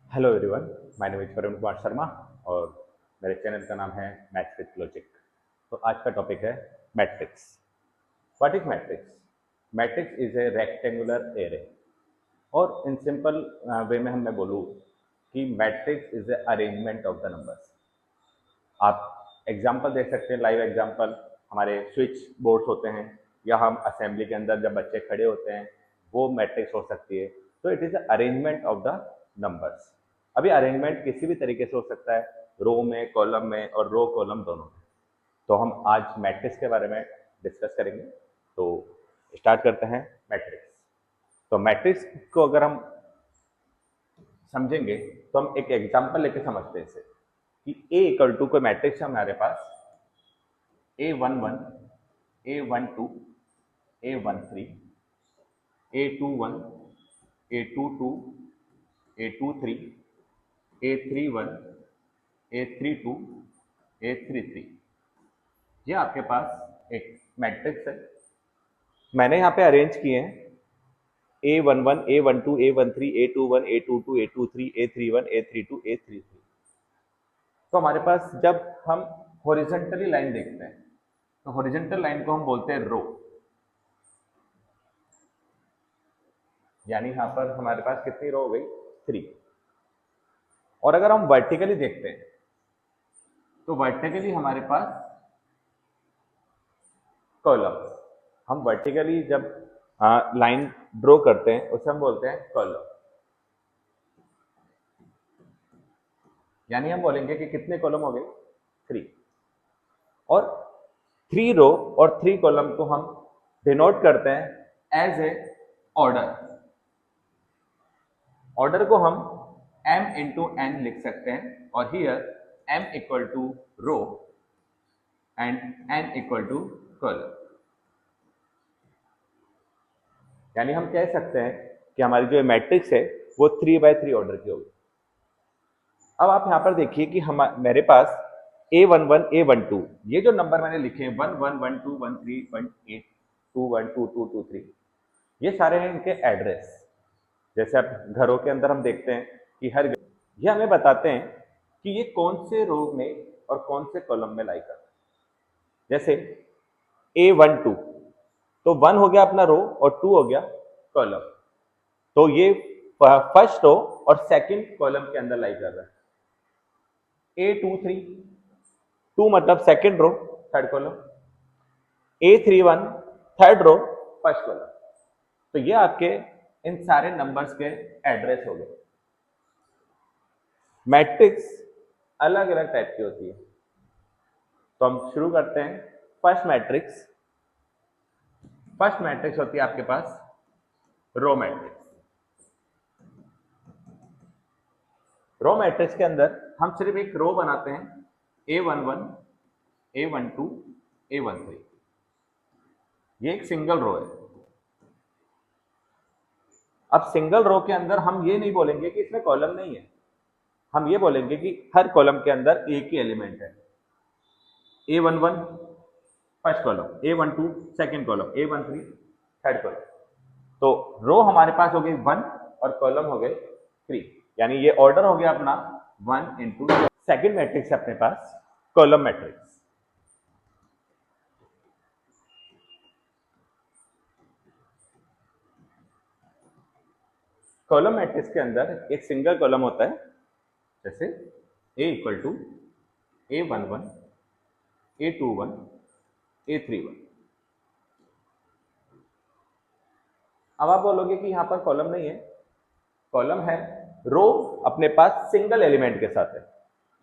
Hello everyone, my name is Varun Kumar Sharma और मेरे channel का नाम है मैथ्स विद लॉजिक। तो आज का टॉपिक है matrix. What is matrix? Matrix is a rectangular array. और इन सिंपल वे में हम मैं बोलूँ कि matrix is a arrangement of the numbers. आप एग्जाम्पल दे सकते हैं, लाइव एग्जाम्पल हमारे स्विच बोर्ड्स होते हैं, या हम असेंबली के अंदर जब बच्चे खड़े होते हैं वो मैट्रिक्स हो सकती है। तो it is arrangement of the numbers. अभी अरेंजमेंट किसी भी तरीके से हो सकता है, रो में, कॉलम में, और रो कॉलम दोनों में। तो हम आज मैट्रिक्स के बारे में डिस्कस करेंगे। तो स्टार्ट करते हैं मैट्रिक्स। तो मैट्रिक्स को अगर हम समझेंगे तो हम एक एग्जाम्पल लेके समझते हैं इसे कि ए इक्वल टू कोई मैट्रिक्स है हमारे पास, A11, A12, A13, A21, A22, A23, A31, A32, A33। ये आपके पास एक मैट्रिक्स है। मैंने यहाँ पे अरेंज किए हैं A11, A12, A13, A21, A22, A23, A31, A32, A33। तो हमारे पास जब हम हॉरिजॉन्टली लाइन देखते हैं तो हॉरिजॉन्टल लाइन को हम बोलते हैं रो। यानी यहाँ पर हमारे पास कितनी रो हो गई? 3। और अगर हम वर्टिकली देखते हैं तो वर्टिकली हमारे पास कॉलम। हम वर्टिकली जब लाइन ड्रॉ करते हैं उसे हम बोलते हैं कॉलम। यानी हम बोलेंगे कि कितने कॉलम हो गए? 3। और 3 रो और 3 कॉलम को हम डिनोट करते हैं एज ए ऑर्डर। ऑर्डर को हम m इंटू n लिख सकते हैं, और here m equal to row and n equal to column. यानी हम कह सकते हैं कि हमारी जो मैट्रिक्स है वो 3x3 ऑर्डर की होगी। अब आप यहाँ पर देखिए कि हम मेरे पास A11, A12, ये जो नंबर मैंने लिखे हैं 1 1 1 2 1 3 1 8 2 1 2 2 2 3, ये सारे हैं इनके एड्रेस। जैसे आप घरों के अंदर हम देखते हैं कि हर ये हमें बताते हैं कि ये कौन से रो में और कौन से कॉलम में लाई करता है। जैसे A12, तो 1 हो गया अपना रो और 2 हो गया कॉलम। तो ये फर्स्ट रो और सेकंड कॉलम के अंदर लाई कर रहा है। A23, 2 मतलब second row third column. A31, third row first column. तो ये आपके इन सारे नंबर्स के एड्रेस हो गए। मैट्रिक्स अलग अलग टाइप की होती है। तो हम शुरू करते हैं फर्स्ट मैट्रिक्स। फर्स्ट मैट्रिक्स होती है आपके पास रो मैट्रिक्स। रो मैट्रिक्स के अंदर हम सिर्फ एक रो बनाते हैं, A11, A12, A13। ये एक सिंगल रो है। अब सिंगल रो के अंदर हम ये नहीं बोलेंगे कि इसमें कॉलम नहीं है, हम ये बोलेंगे कि हर कॉलम के अंदर एक ही एलिमेंट है। A11 first column, A12 second column, A13 third column. तो रो हमारे पास हो गई 1 और कॉलम हो गए 3। यानी ये ऑर्डर हो गया अपना 1 इंटू। सेकेंड मैट्रिक्स है अपने पास कॉलम मैट्रिक्स। कॉलम मैट्रिक्स के अंदर एक सिंगल कॉलम होता है। जैसे A equal to A11, A21, A31। अब आप बोलोगे कि यहाँ पर कॉलम नहीं है। कॉलम है, रो अपने पास सिंगल एलिमेंट के साथ है।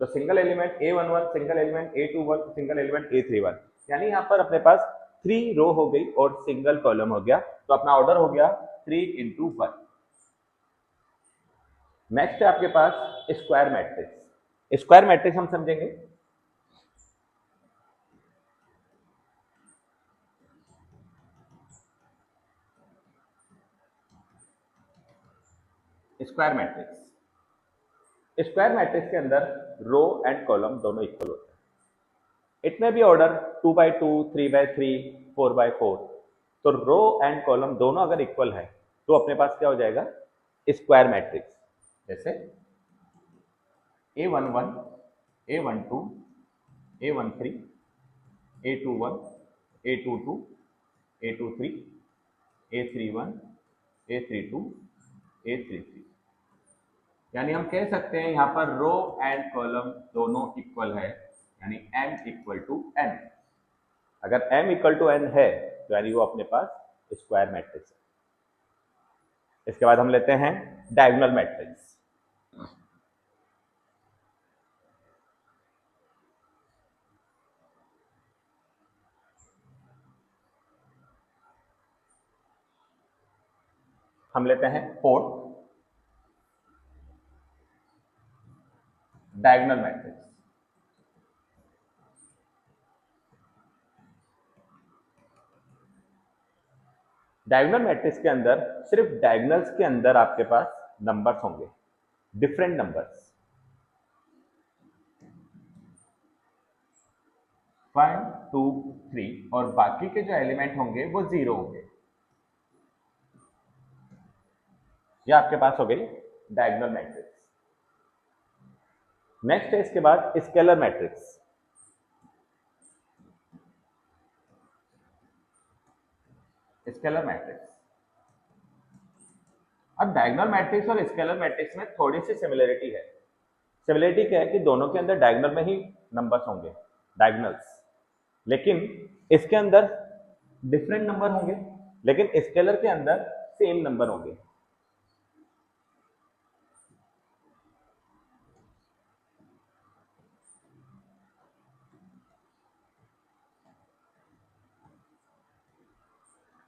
तो single element A11, single element A21, single element A31। यानी यहाँ पर अपने पास 3 रो हो गई और सिंगल कॉलम हो गया। तो अपना ऑर्डर हो गया 3 इंटू 1। नेक्स्ट है आपके पास स्क्वायर मैट्रिक्स। स्क्वायर मैट्रिक्स हम समझेंगे। स्क्वायर मैट्रिक्स, स्क्वायर मैट्रिक्स के अंदर रो एंड कॉलम दोनों इक्वल होते हैं। इट में भी ऑर्डर 2x2, 3x3, 4x4। तो रो एंड कॉलम दोनों अगर इक्वल है तो अपने पास क्या हो जाएगा? Square matrix. जैसे A11, A12, A13, A21, A22, A23, A31, A32, A33। यानी हम कह सकते हैं यहाँ पर रो एंड कॉलम दोनों इक्वल है, यानी m इक्वल टू n। अगर m इक्वल टू n है तो यानी वो अपने पास स्क्वायर मैट्रिक्स है। इसके बाद हम लेते हैं डायगोनल मैट्रिक्स। हम लेते हैं 4 डायगोनल मैट्रिक्स। डायगोनल मैट्रिक्स के अंदर सिर्फ डायगोनल्स के अंदर आपके पास नंबर्स होंगे, डिफरेंट नंबर्स, 1 2 3, और बाकी के जो एलिमेंट होंगे वो 0 होंगे। ये आपके पास हो गई डायगोनल मैट्रिक्स। नेक्स्ट है इसके बाद स्केलर मैट्रिक्स। स्केलर मैट्रिक्स, अब डायगोनल मैट्रिक्स और स्केलर मैट्रिक्स में थोड़ी सी सिमिलरिटी है। सिमिलरिटी क्या है कि दोनों के अंदर डायगोनल में ही नंबर्स होंगे, डायगोनल्स, लेकिन इसके अंदर डिफरेंट नंबर होंगे, लेकिन स्केलर के अंदर सेम नंबर होंगे।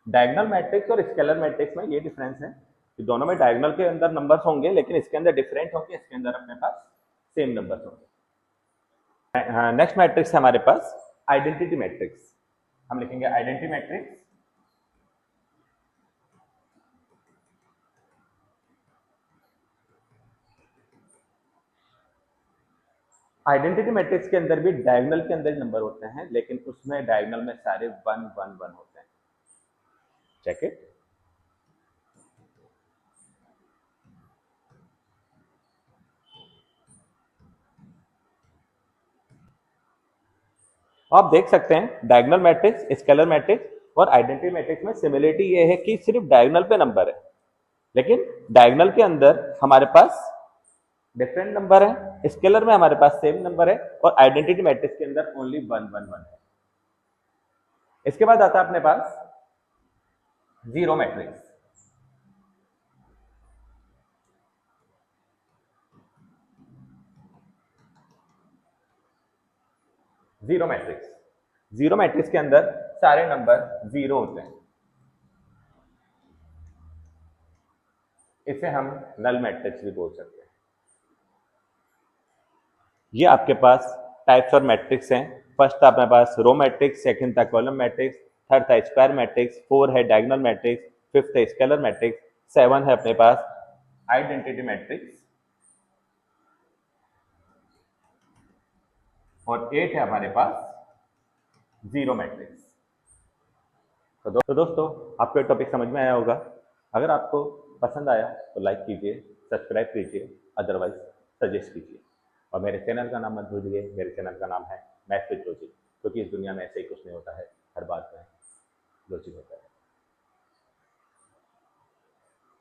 डायगोनल मैट्रिक्स और स्केलर मैट्रिक्स में ये डिफरेंस है कि दोनों में डायगोनल के अंदर नंबर्स होंगे, लेकिन इसके अंदर डिफरेंट होंगे, इसके अंदर अपने पास सेम नंबर्स होंगे। नेक्स्ट मैट्रिक्स है हमारे पास आइडेंटिटी मैट्रिक्स। हम लिखेंगे आइडेंटिटी मैट्रिक्स। आइडेंटिटी मैट्रिक्स के अंदर भी डायगोनल के अंदर नंबर होते हैं, लेकिन उसमें डायगोनल में सारे 1 1 1 होते हैं। Check it. आप देख सकते हैं डायगोनल मैट्रिक्स, स्केलर मैट्रिक्स और आइडेंटिटी मैट्रिक्स में सिमिलरिटी ये है कि सिर्फ डायगोनल पे नंबर है, लेकिन डायगोनल के अंदर हमारे पास डिफरेंट नंबर है, स्केलर में हमारे पास सेम नंबर है, और आइडेंटिटी मैट्रिक्स के अंदर ओनली 1 1 1 है। इसके बाद आता है अपने पास zero matrix. Zero matrix, zero matrix के अंदर सारे नंबर जीरो होते हैं। इसे हम नल मैट्रिक्स भी बोल सकते हैं। ये आपके पास टाइप्स और मैट्रिक्स हैं। फर्स्ट था अपने पास रो मैट्रिक्स, सेकंड था कॉलम मैट्रिक्स, थर्ड था स्क्वायर मैट्रिक्स, फोर है डायगोनल मैट्रिक्स, फिफ्थ है स्केलर मैट्रिक्स, सेवन है अपने पास आइडेंटिटी मैट्रिक्स, और एट है हमारे पास जीरो मैट्रिक्स। तो दोस्तों आपको ये टॉपिक समझ में आया होगा। अगर आपको पसंद आया तो लाइक कीजिए, सब्सक्राइब कीजिए, अदरवाइज सजेस्ट कीजिए, और मेरे चैनल का नाम मत भूलिए। मेरे चैनल का नाम है मैथ्स विद लॉजिक, क्योंकि इस दुनिया में ऐसे ही कुछ नहीं होता है, हर बात में लॉजिक होता है।